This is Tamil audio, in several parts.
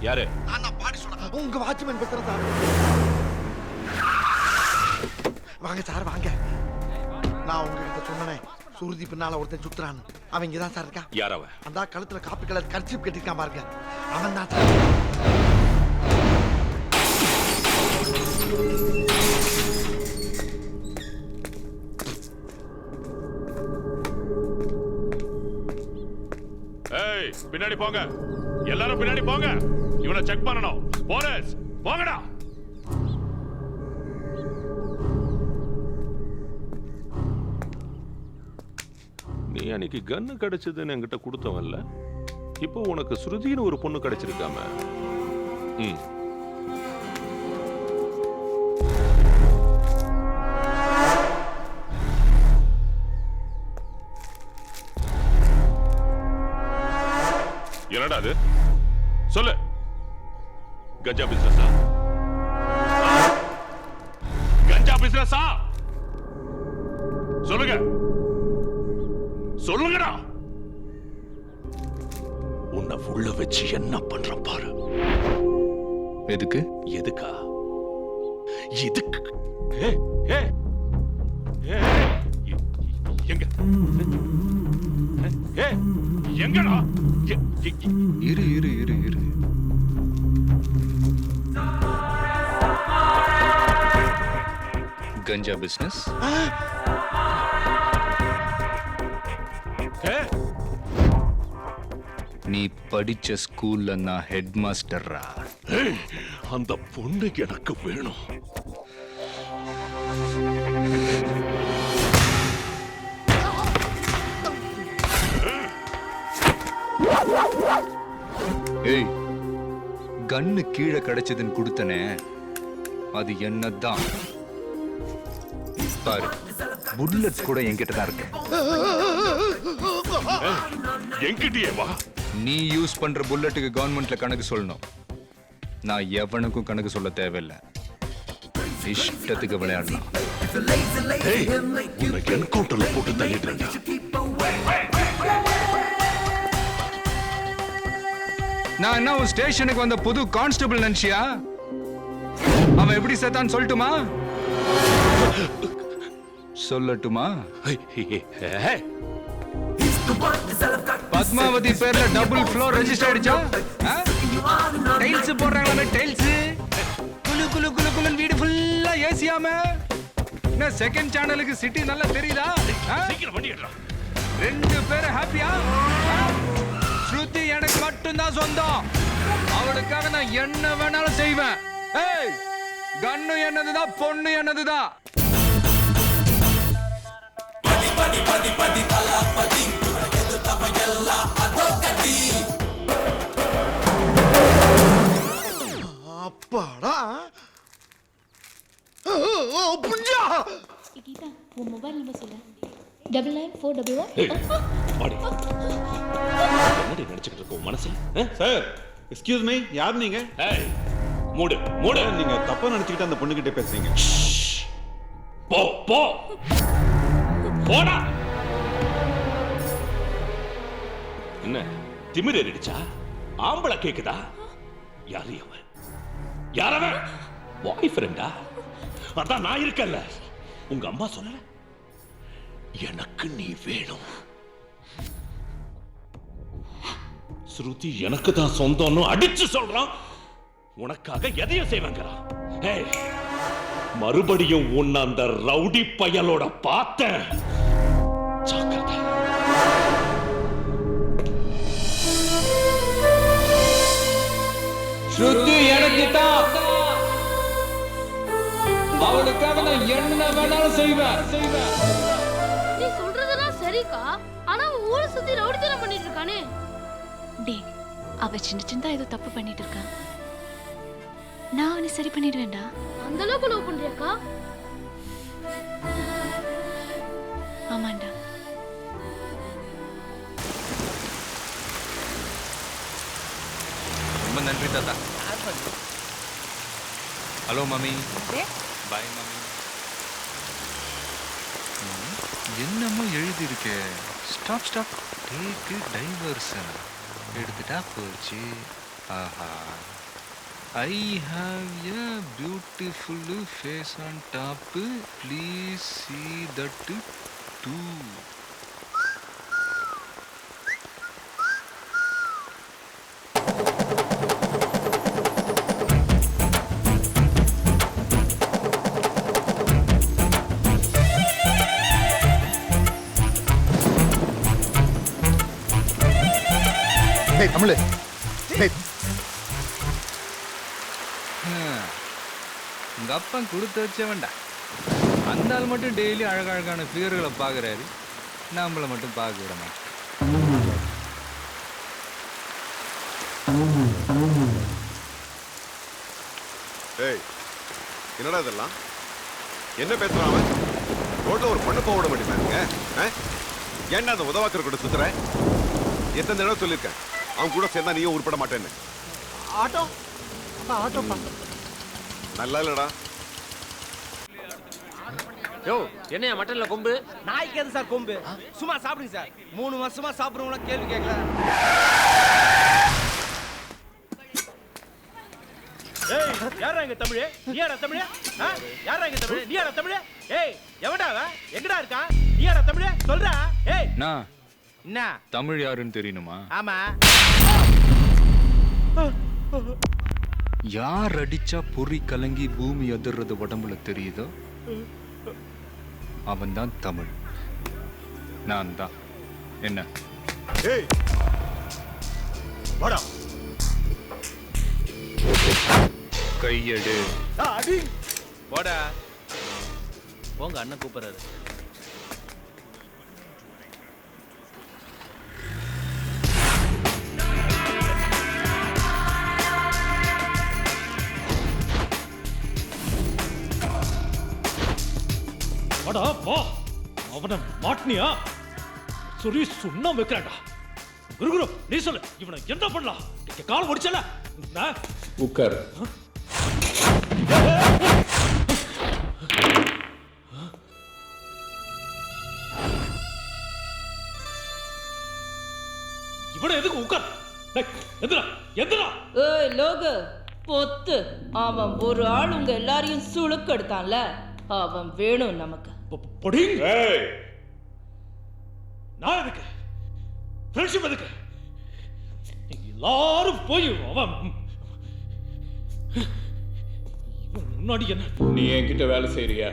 யாரு? நான் தான் பாடி சொல்றேன். உங்க வாட்ச்மேன் பேசுறேன் சார். வாங்க சார் வாங்க. நான் உங்ககிட்ட சொன்னேன் சுருதி பின்னால ஒருத்தன் சுத்துறான்னு. அவன் இங்கதான் சார் இருக்கா. யார் அவன்? அந்த கழுத்துல காப்பி கலர் கர்ச்சீப் கட்டிருக்கான் பாருங்க. அவன் தான் சார். ஏய், பின்னாடி போங்க. எல்லாரும் பின்னாடி போங்க. இவனை செக் பண்ணனும். போலீஸ், போங்கடா. நீ அன்னைக்கு கன்னு கிடைச்சதுன்னு என்கிட்ட கொடுத்தவன்ல, இப்போ உனக்கு ஸ்ருதின்னு ஒரு பொண்ணு கிடைச்சிருக்காம. என்னடா அது? சொல்லு. கஞ்சா பிசினஸா? கஞ்சா பிசினஸா? சொல்லுங்க. சொல்லுங்கடா. உன்னை உள்ள வச்சு என்ன பண்ற பாரு. எதுக்கு? எதுக்கா? எதுக்கு? எங்க? எங்கடா? இரு இரு இரு இரு. கஞ்சா பிசினஸ்? நீ படிச்ச ஸ்கூல்ல நான் ஹெட் மாஸ்டர்ரா. அந்த பொண்ணு எனக்கு வேணும். ஏய், கன்னு கீழே கிடைச்சதுன்னு கொடுத்தனே, அது என்னதான் பாரு. புல்லட் கூட என்கிட்ட தான் இருக்கு. என்கிட்டயே வா. நீ யூஸ் பண்ற புல்லட்டுக்கு கவர்மெண்ட்ல கணக்கு சொல்லணும். நான் எவனுக்கும் கணக்கு சொல்ல தேவையில்லை. இஷ்டத்துக்கு விளையாடலாம். உனக்கு என்கவுண்டர்ல போட்டு தள்ளிட்டேன்டா. நான் என்ன உன் ஸ்டேஷனுக்கு வந்த புது கான்ஸ்டபிள் நினைச்சியா? அவன் எப்படி செத்தான்னு சொல்லட்டுமா? சொல்லட்டுமா? பத்மாவதி பேர்ல டபுள் ஃப்ளோர் ரெஜிஸ்டர் ஆயிடுச்சா? டைல்ஸ் போடுறாங்களே, டைல்ஸ் குளு குளு குளு குளுன்னு வீடு ஃபுல்லா ஏசியாம. என்ன செகண்ட் சேனலுக்கு சிட்டி நல்லா தெரியுதா? சீக்கிரம் வண்டி எடுறா. ரெண்டு பேரும் ஹாப்பியா? ஸ்ருதி எனக்கு மட்டும்தான் சொந்தம். அவளுக்காக நான் என்ன வேணாலும் செய்வேன். ஏய், கன்னு என்னதுதான், பொண்ணு என்னதுதான். அப்பாடா. புஞ்சா. கீதா, உன் மொபைல் நம்பர் சொல்லு. 9941. என்னடி நினைச்சிட்டு இருக்க மனசுல? சார், எக்ஸ்கியூஸ் மீ, யார் நீங்க? ஏய், மூடு மூடு. நீங்க தப்பா நினைச்சிட்டு அந்த பொண்ணு கிட்ட பேசுறீங்க. போ போ போடா. என்ன திமிர் ஏறிடுச்சா? ஆம்பளை கேக்குதா? யாரு அவன்? யார் அவன்? பாய் ஃப்ரெண்டா? அதான் நான் இருக்கல. உங்க அம்மா சொல்லல எனக்கு நீ வேணும். ஸ்ருதி எனக்கு தான் சொந்தம்னு அடிச்சு சொல்றான். உனக்காக எதையும் செய்வாங்கிறான். ஏய், மறுபடியும் உன்னை அந்த ரவுடி பயலோட பார்த்தேன். ஜாக்கிரதை. ஸ்ருதி எனக்கு தான். அவளுக்காக நான் என்ன வேணாலும் செய்வேன். நீ சொல்றதெல்லாம் சரிக்கா, ஆனா ஊரை சுத்தி ரவுடித்தனம் பண்ணிட்டு இருக்கானே. டே, அவ சின்ன சின்னதா ஏதோ தப்பு பண்ணிட்டு இருக்கா. நான் அவனை சரி பண்ணிடுவேன்டா. அந்த அளவுக்கு லவ் பண்றியாக்கா? ஆமாண்டா. ரொம்ப நன்றி தாத்தா. Hello mummy. Bye mummy. என்னமோ எழுதி இருக்கு. ஸ்டாப் ஸ்டாப் டேக் டைவர்சன் எடுத்துட்டா போச்சு. ஆஹா. I have a beautiful face on top. Please see that too. டேய் தமிழ் டேய் உங்க அப்பா கொடுத்து வச்சவன்டா. அந்த ஆள் மட்டும் டெய்லி அழகழகான ஃபிகர்களை பார்க்குறாரு, நம்மளை மட்டும் பார்க்க விட மாட்டேன். ஏய் என்னடா இதெல்லாம்? என்ன பேசுறான் அவன்? ரோட்ல ஒரு பொண்ணு போக விட மாட்டேங்கிறாங்க. ஏன்டா அந்த உதவாக்கர் கூட சுத்துற? எத்தனை தடவை சொல்லியிருக்கேன் அவன் கூட சேர்ந்தா நீயும் உருப்பட மாட்டேன்னு. ஆட்டோ அப்பா ஆட்டோப்பா. நல்லா இல்லடா. யோ என்னையா மட்டன்ல கொம்பு? நாய்க்கு எது சார் கொம்பு? சும்மா சாப்பிடுங்க சார். 3 வருஷமா சாப்பிடுறவங்கள கேள்வி கேட்கல. ஏய் யாரா இங்க தமிழ்? நீ யாரா தமிழ்? யாரா இங்க தமிழ்? நீ யாரா தமிழ்? ஏய் எவடா அவன்? எங்கடா இருக்கான்? நீ யாரா தமிழ்? சொல்றா. ஏய் நான் என்ன தமிழ் யாருன்னு தெரியணுமா? ஆமா. யார் அடிச்சா பொறி கலங்கி பூமி அதிர்றது உடம்புல தெரியுதோ அவன் தான் தமிழ். நான் தான். என்ன ஏய் வாடா. கையெடு. அடி. போடா. போங்க அண்ணன் கூப்பிடுறாரு. வாடா வா. அவனை மாட்டினியா? சொல்லி சுண்ணம் வைக்கிறான்டா. குரு நீ சொல்லு, இவனை என்ன பண்ணலாம்? கால் முடிச்சல உட்கார். இவனை எதுக்கு உட்கார்? எந்திரா எந்திரா. ஏய் லோகு பொத்து. அவன் ஒரு ஆள் உங்க எல்லாரையும் சுளுக்கெடுத்தான்ல, அவன் வேணும் நமக்கு. பொடிங். நான் எதுக்கு? ஃப்ரெண்ட்ஷிப் எதுக்கு? எல்லாரும் போய் அவன் முன்னாடி என்ன? நீ என்கிட்ட வேலை செய்யறியா?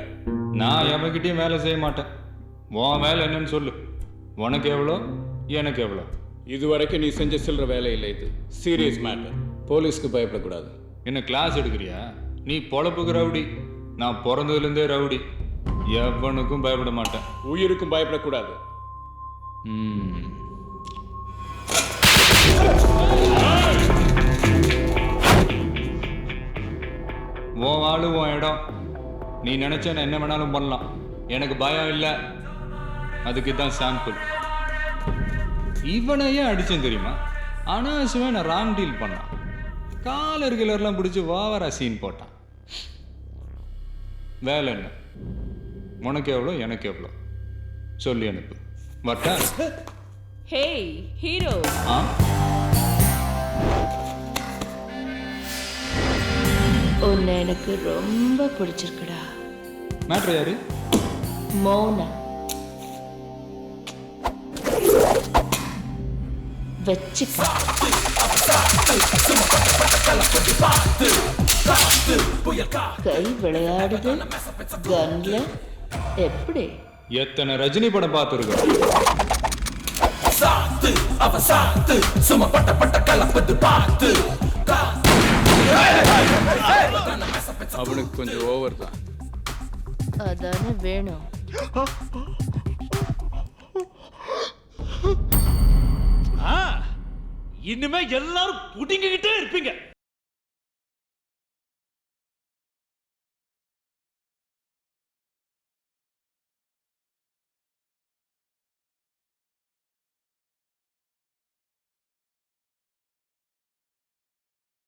நான் எவன்கிட்டயும் வேலை செய்ய மாட்டேன். உன் வேலை என்னன்னு சொல்லு. உனக்கு எவ்வளோ, எனக்கு எவ்வளோ? இதுவரைக்கும் நீ செஞ்ச சில்லற வேலை இல்லை. இது சீரியஸ் மேட்டர். போலீஸ்க்கு பயப்படக்கூடாது. என்ன கிளாஸ் எடுக்கிறியா? நீ பொழப்புக்கு ரவுடி, நான் பிறந்ததுலேருந்தே ரவுடி. எவனுக்கும் பயப்பட மாட்டேன். உயிருக்கும் பயப்படக்கூடாது. உன் ஆளு உன் இடம். நீ நினைச்ச நான் என்ன வேணாலும் பண்ணலாம். எனக்கு பயம் இல்லை. அதுக்கு தான் சாம்பிள். இவனையே அடிச்சேன் தெரியுமா? அனாவசியமா நான் ராங் டீல் பண்ணான். காலர் கிளர்லாம் பிடிச்சி ஓவரா சீன் போட்டான். வேலை என்ன? உனக்கு எவ்வளோ, எனக்கு எவ்வளோ சொல்லி அனுப்பு. வட்டா? ஹேய் ஹீரோ, உன்னை எனக்கு ரொம்ப பிடிச்சிருக்குடா. மேட்ரு யாரு? மௌனா. வச்சுக்க. கை விளையாடுது கன்ல. எப்படி? எத்தனை ரஜினி படம் பார்த்துருக்கோம். அவனுக்கு கொஞ்சம் ஓவர் தான். அதானே வேணும். இனிமே எல்லாரும் புடிங்கிக்கிட்டே இருப்பீங்க.